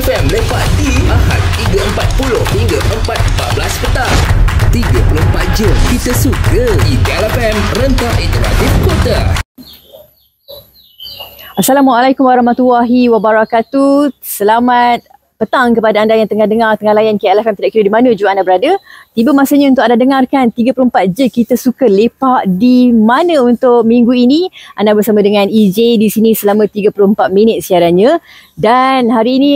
KLFM lepak di Ahad 3.40 hingga 4.14 petang. 34 je kita suka. KLFM rentak interaktif kota. Assalamualaikum warahmatullahi wabarakatuh. Selamat petang kepada anda yang tengah dengar, tengah layan KLFM, tidak kira di mana juga anda berada. Tiba masanya untuk anda dengarkan 34 je kita suka lepak di mana untuk minggu ini. Anda bersama dengan EJ di sini selama 34 minit siarannya. Dan hari ini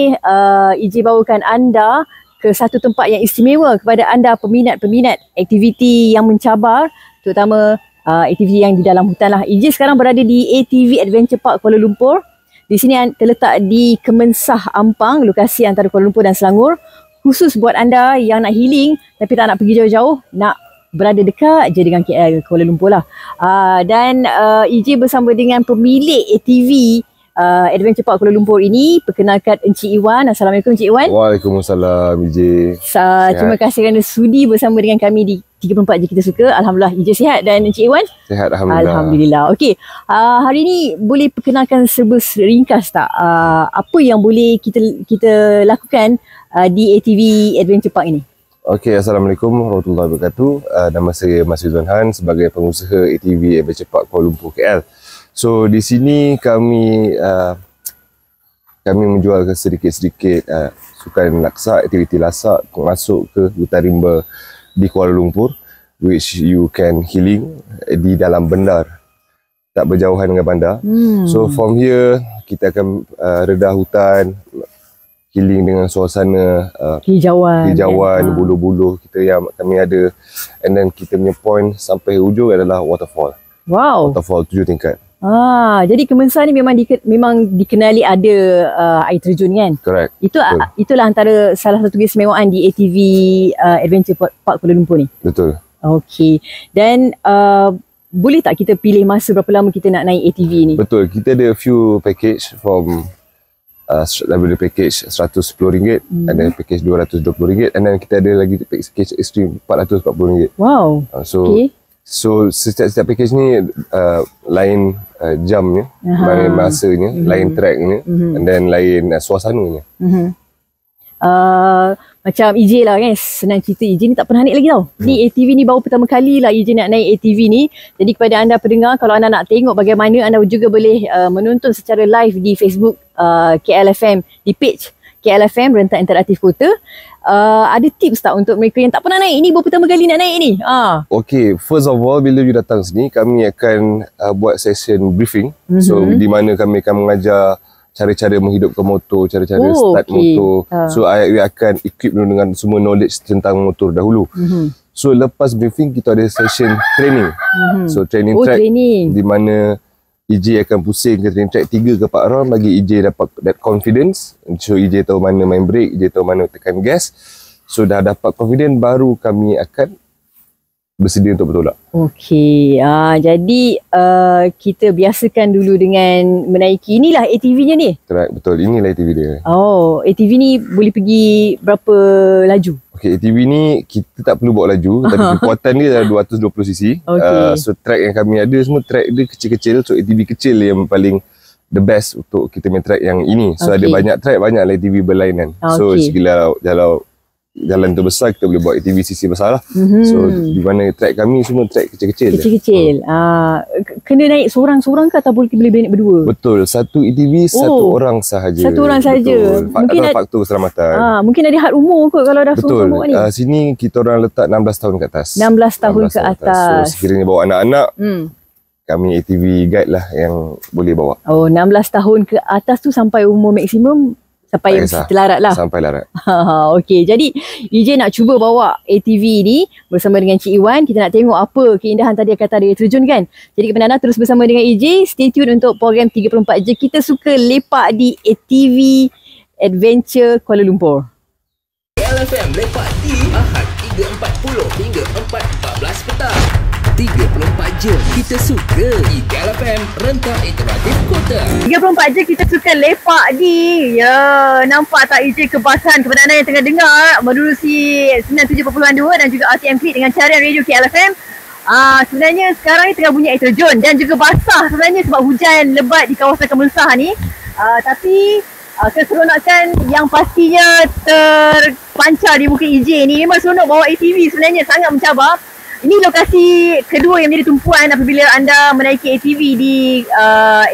EJ bawakan anda ke satu tempat yang istimewa kepada anda peminat-peminat aktiviti yang mencabar, terutama aktiviti yang di dalam hutan lah. EJ sekarang berada di ATV Adventure Park Kuala Lumpur. Di sini terletak di Kemensah Ampang, lokasi antara Kuala Lumpur dan Selangor. Khusus buat anda yang nak healing tapi tak nak pergi jauh-jauh, nak berada dekat je dengan KL, Kuala Lumpur lah. Dan EJ bersama dengan pemilik ATV Adventure Park Kuala Lumpur ini. Perkenalkan Encik Iwan. Assalamualaikum Encik Iwan. Waalaikumsalam EJ. Terima kasih kerana sudi bersama dengan kami di 34 je kita suka. Alhamdulillah EJ sihat dan Encik Iwan? Sihat Alhamdulillah. Alhamdulillah. Okey, hari ini boleh perkenalkan serba ringkas tak apa yang boleh kita lakukan di ATV Adventure Park ini? Okey, Assalamualaikum warahmatullahi wabarakatuh. Nama saya Mas Rizwan Han sebagai pengusaha ATV Adventure Park Kuala Lumpur KL. So di sini kami menjual sedikit-sedikit sukan laksa, aktiviti lasak masuk ke hutan rimba di Kuala Lumpur, which you can healing di dalam bandar, tak berjauhan dengan bandar. So from here kita akan redah hutan, healing dengan suasana hijauan, buluh-buluh kita yang kami ada, and then kita punya point sampai hujung adalah waterfall. Wow. Waterfall 7 tingkat. Jadi Kemensah ni memang dikenali ada air terjun kan? Correct. Itulah antara salah satu keistimewaan di ATV Adventure Park Kuala Lumpur ni. Betul. Okey. Dan boleh tak kita pilih masa berapa lama kita nak naik ATV ni? Betul. Kita ada few package from daripada package RM110 and then package RM220 and then kita ada lagi package extreme RM440. Wow. So setiap package ni lain jamnya, lain masanya, lain tracknya, and then lain suasananya. Macam EJ lah kan, senang cerita, EJ ni tak pernah naik lagi tau. Ni ATV ni baru pertama kali lah EJ nak naik ATV ni. Jadi kepada anda pendengar, kalau anda nak tengok bagaimana, anda juga boleh menonton secara live di Facebook KLFM, di page KLFM Rentak Interaktif Kota. Ada tips tak untuk mereka yang tak pernah naik? Ini baru pertama kali nak naik ni. Okay, first of all, bila you datang sini, kami akan buat session briefing. So di mana kami akan mengajar cara-cara menghidupkan motor, cara-cara start motor. So we akan equip dengan semua knowledge tentang motor dahulu. So lepas briefing kita ada session training. So training track di mana EJ akan pusing ke training track 3 ke 4 round bagi EJ dapat that confidence. So EJ tahu mana main brake, EJ tahu mana tekan gas. So dah dapat confidence, baru kami akan bersedia untuk bertolak. Okey, jadi kita biasakan dulu dengan menaiki, inilah ATV-nya ni? Correct, betul, inilah ATV dia. ATV ni boleh pergi berapa laju? Okey, ATV ni kita tak perlu bawa laju, tapi kekuatan dia adalah 220cc. So track yang kami ada semua track dia kecil-kecil, so ATV kecil yang paling the best untuk kita main track yang ini. So ada banyak track, banyak ATV berlainan. So sekiranya kalau jalan tu besar, kita boleh buat ATV CC besar lah. So di mana track kami semua track kecil-kecil. Kena naik seorang-seorang ke atau boleh naik berdua? Betul, satu ATV satu orang sahaja. Satu orang sahaja. Mungkin ada faktor keselamatan. Mungkin ada had umur kot kalau dah betul. Umur ni. Sini kita orang letak 16 tahun ke atas. 16 tahun ke atas. So sekiranya bawa anak-anak, kami ATV guide lah yang boleh bawa. 16 tahun ke atas tu sampai umur maksimum sampai yang larat lah. Sampai larat. Okey, jadi EJ nak cuba bawa ATV ni bersama dengan Cik Iwan. Kita nak tengok apa keindahan tadi kata dia terjun kan. Jadi kepada anda terus bersama dengan EJ. Stay tune untuk program 34 je kita suka lepak di ATV Adventure Kuala Lumpur. KLFM lepak di Ahad 3.40 hingga 4.14 petang. 34 je kita suka. KLFM rentak interaktif kota. 34 je kita suka lepak di. Nampak tak EJ kebasan kepada anda yang tengah dengar menerusi 97.2 dan juga RTM Klik dengan carian radio KLFM. Sebenarnya sekarang ni tengah bunyi air terjun dan juga basah sebenarnya sebab hujan lebat di kawasan Kemensah ni. Tapi Keseronokan yang pastinya terpancar di Bukit Ijin ni. Memang seronok bawa ATV sebenarnya, sangat mencabar. Ini lokasi kedua yang menjadi tumpuan apabila anda menaiki ATV di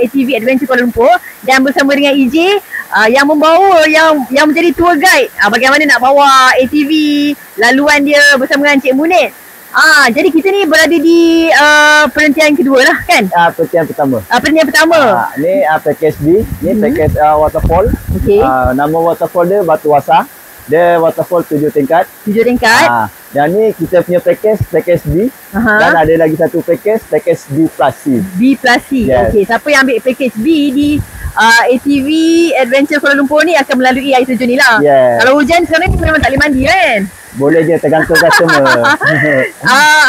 ATV Adventure Kuala Lumpur, dan bersama dengan EJ yang membawa yang menjadi tour guide bagaimana nak bawa ATV, laluan dia bersama dengan Cik Munir. Jadi kita ni berada di perhentian kedua lah kan? Perhentian pertama. Perhentian pertama. Ni package B, ni package waterfall. Okey. Nama waterfall dia Batu Wasa. Dia waterfall 7 tingkat. 7 tingkat. Dan ni kita punya package B. Dan ada lagi satu package B plus C. B plus C. Yes. Okey, siapa yang ambil package B di ATV Adventure Kuala Lumpur ni akan melalui air terjun ni lah. Yes. Kalau hujan sekarang ni memang tak boleh mandi kan? Boleh je, tergantung customer.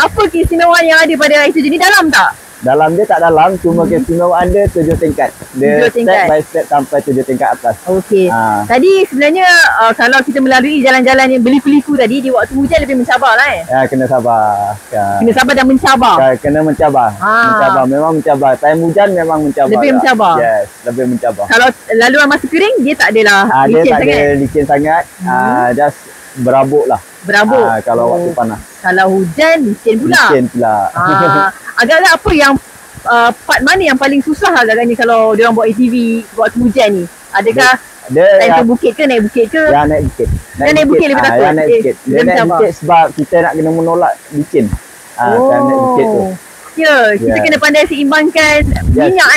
Apa keistimewaan yang ada pada air terjun ni, dalam tak? Dalam dia tak dalam, cuma keistimewaan dia 7 tingkat. Dia 7 tingkat. step by step sampai 7 tingkat atas. Okey. Tadi sebenarnya kalau kita melalui jalan-jalan yang berliku-liku tadi, di waktu hujan lebih mencabar lah Kena sabar. Kena sabar dan mencabar. Kena mencabar. Mencabar, memang mencabar. Time hujan memang mencabar. Lebih lah. mencabar. Yes, lebih mencabar. Kalau laluan masa kering, dia tak adalah Dia licin tak sangat. ada licin sangat. Just berabuk lah. Berabuk. Kalau waktu panas. Kalau hujan, licin pula. Licin pula. Agak-agak apa yang part mana yang paling susah agaknya kalau diorang buat ATV waktu hujan ni? Adakah naik bukit ke, naik bukit ke? Yang naik bukit. Naik bukit lebih takut. Yang naik bukit. Dia naik bukit sebab kita nak kena menolak licin. Naik bukit tu. Ya, kita kena pandai seimbangkan minyak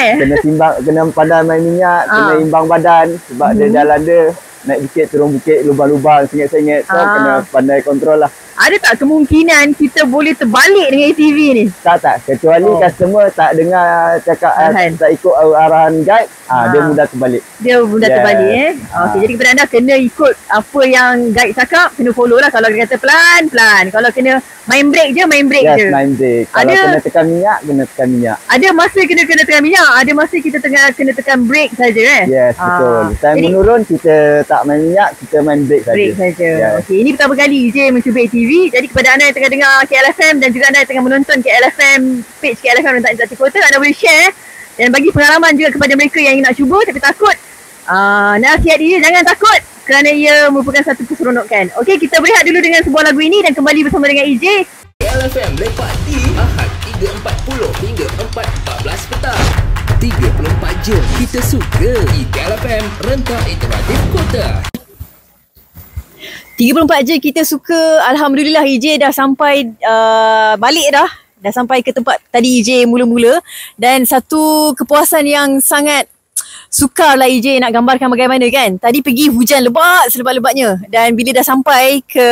kena pandai main minyak, kena imbang badan sebab dia jalan dia naik bukit, turun bukit, lubang-lubang, sengit-sengit. So kena pandai kontrol lah. Ada tak kemungkinan kita boleh terbalik dengan ATV ni? Tak. Kecuali customer tak dengar cakap, tak ikut arahan guide, dia mudah terbalik. Dia mudah terbalik Okey, jadi kepada anda kena ikut apa yang guide cakap, kena follow lah. Kalau dia kata pelan-pelan, kalau kena main brake je, main brake je. Yes, main brake. Kalau kena tekan minyak, kena tekan minyak. Ada masa kena tekan minyak, ada masa kita kena tekan brake saja Yes, betul. Time menurun kita tak main minyak, kita main brake saja. Brake saja. Yes. Okey, ini pertama kali je mencuba ATV. Jadi kepada anda yang tengah dengar KLFM dan juga anda yang tengah menonton KLFM, page KLFM Rentak Interaktif Kota, anda boleh share dan bagi pengalaman juga kepada mereka yang ingin nak cuba tapi takut. Nasihat dia, jangan takut kerana ia merupakan satu keseronokan. Okey, kita berehat dulu dengan sebuah lagu ini dan kembali bersama dengan EJ. KLFM lepak di Ahad 3.40 hingga 4.14 petang. 34 jam kita suka. KLFM Rentak Interaktif Kota. 34 je kita suka. Alhamdulillah EJ dah sampai balik dah. Dah sampai ke tempat tadi EJ mula-mula. Dan satu kepuasan yang sangat sukar lah EJ nak gambarkan bagaimana kan. Tadi pergi hujan lebat selebat-lebatnya. Dan bila dah sampai ke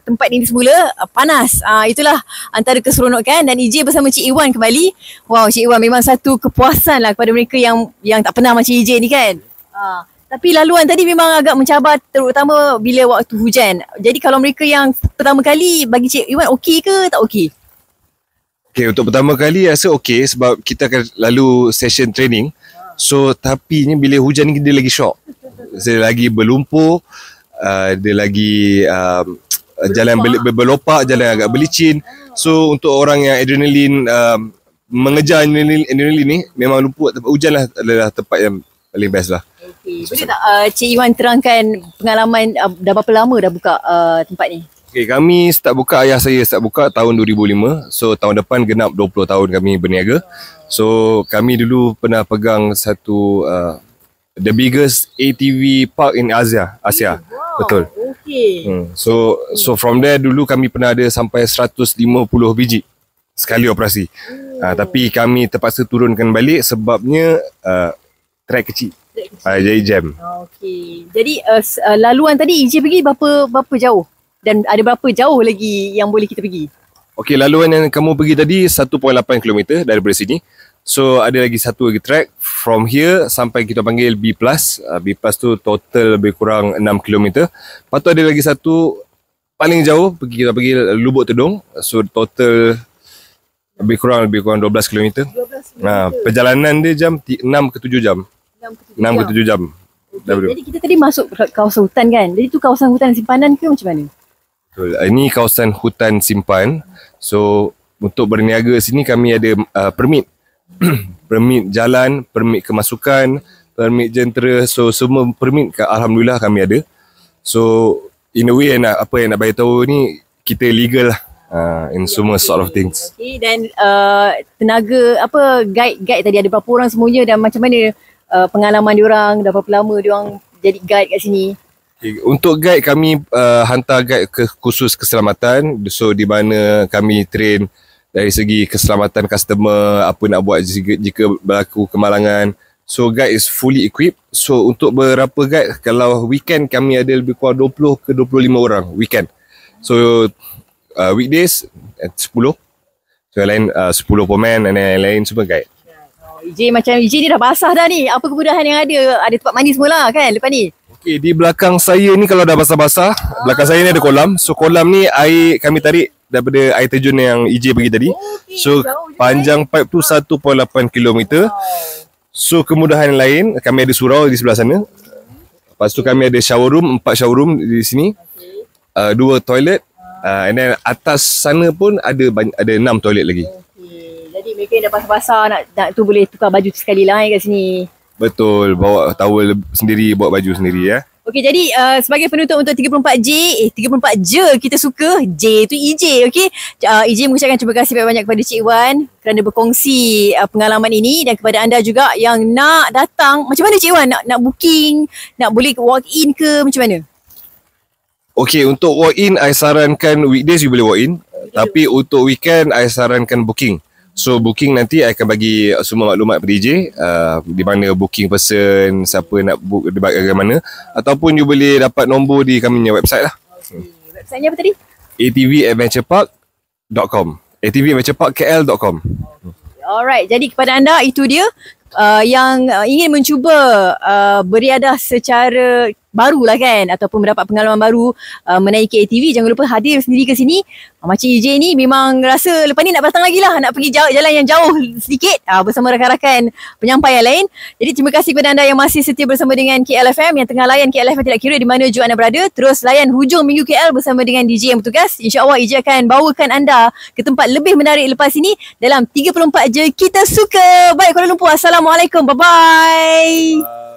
tempat ini semula, panas. Itulah antara keseronokan. Dan EJ bersama Cik Iwan kembali. Wow, Cik Iwan memang satu kepuasan lah kepada mereka yang tak pernah macam EJ ni kan. Tapi laluan tadi memang agak mencabar, terutama bila waktu hujan. Jadi kalau mereka yang pertama kali, bagi Cik Iwan okey ke tak okey? Okay, untuk pertama kali rasa okey sebab kita akan lalu session training. So tapi ni bila hujan ni dia lagi shock. Dia lagi berlumpur, dia lagi jalan berlopak, jalan agak belicin. So untuk orang yang adrenalin, mengejar adrenalin ni memang lumpur, hujan lah adalah tempat yang paling best lah. Okay. Boleh tak Cik Iwan terangkan pengalaman dah berapa lama dah buka tempat ni? Okay, kami start buka, ayah saya start buka tahun 2005. So tahun depan genap 20 tahun kami berniaga. So kami dulu pernah pegang satu the biggest ATV park in Asia. Wow. Betul. Okay. So from there dulu kami pernah ada sampai 150 biji sekali operasi. Tapi kami terpaksa turunkan balik sebabnya track kecil. Jadi jam. Okey. Jadi laluan tadi EJ pergi berapa jauh? Dan ada berapa jauh lagi yang boleh kita pergi? Okey, laluan yang kamu pergi tadi 1.8 km daripada sini. So ada lagi satu lagi track from here sampai kita panggil B+. B+ tu total lebih kurang 6 km. Lepas tu ada lagi satu paling jauh kita pergi Lubuk Tedong. So total lebih kurang 12 km. 12 km. Perjalanan dia jam 6 ke 7 jam. 6 ke 7 jam. Okay. Jadi kita tadi masuk kawasan hutan kan? Jadi tu kawasan hutan simpanan ke macam mana? Betul. Ini kawasan hutan simpan. So untuk berniaga sini kami ada permit. Permit jalan, permit kemasukan, permit jentera. So semua permit alhamdulillah kami ada. So in a way nak bagi tahu ni kita legal lah in semua sort of things. Okay, dan tenaga guide tadi ada berapa orang semuanya dan macam mana pengalaman diorang, dah berapa lama diorang jadi guide kat sini? Okay, untuk guide kami hantar guide khusus keselamatan. So di mana kami train dari segi keselamatan customer, apa nak buat jika berlaku kemalangan. So guide is fully equipped. So untuk beberapa guide, kalau weekend kami ada lebih kurang 20 ke 25 orang weekend. So weekdays 10. So yang lain 10 pemain dan yang lain semua guide. EJ ni dah basah dah ni. Apa kemudahan yang ada? Ada tempat mandi semula kan lepas ni? Okay, di belakang saya ni kalau dah basah-basah, belakang saya ni ada kolam. So kolam ni air kami tarik daripada air terjun yang EJ bagi tadi. Okay, so panjang pipe tu 1.8 km. So kemudahan lain, kami ada surau di sebelah sana. Lepas tu kami ada shower room, 4 shower room di sini. 2 toilet. And then atas sana pun ada 6 toilet lagi. Jadi mereka yang dah basah-basah nak tu boleh tukar baju sekali lah kat sini. Betul, bawa towel sendiri, bawa baju sendiri ya. Okey, jadi sebagai penutup untuk 34J, 34 je kita suka, J tu EJ, okey. EJ mengucapkan terima kasih banyak-banyak kepada Cik Wan kerana berkongsi pengalaman ini dan kepada anda juga yang nak datang. Macam mana Cik Wan nak booking, nak boleh walk in ke macam mana? Okey, untuk walk in I sarankan weekdays you boleh walk in, tapi untuk weekend I sarankan booking. So booking nanti I akan bagi semua maklumat pada DJ di mana booking person, siapa nak book di bahagian mana, ataupun you boleh dapat nombor di kami punya website lah. Websitenya apa tadi? atvadventurepark.com atvadventureparkkl.com. Alright, jadi kepada anda itu dia yang ingin mencuba beriadah secara baru lah kan, ataupun mendapat pengalaman baru menaiki ATV, jangan lupa hadir sendiri ke sini. Makcik EJ ni memang rasa lepas ni nak datang lagi lah, nak pergi jalan yang jauh sedikit bersama rakan-rakan penyampai yang lain. Jadi terima kasih kepada anda yang masih setia bersama dengan KLFM, yang tengah layan KLFM tidak kira di mana juga anda berada. Terus layan hujung minggu KL bersama dengan DJ yang bertugas. InsyaAllah EJ akan bawakan anda ke tempat lebih menarik lepas ini dalam 34 je kita suka. Baik Kuala Lumpur, Assalamualaikum, bye-bye.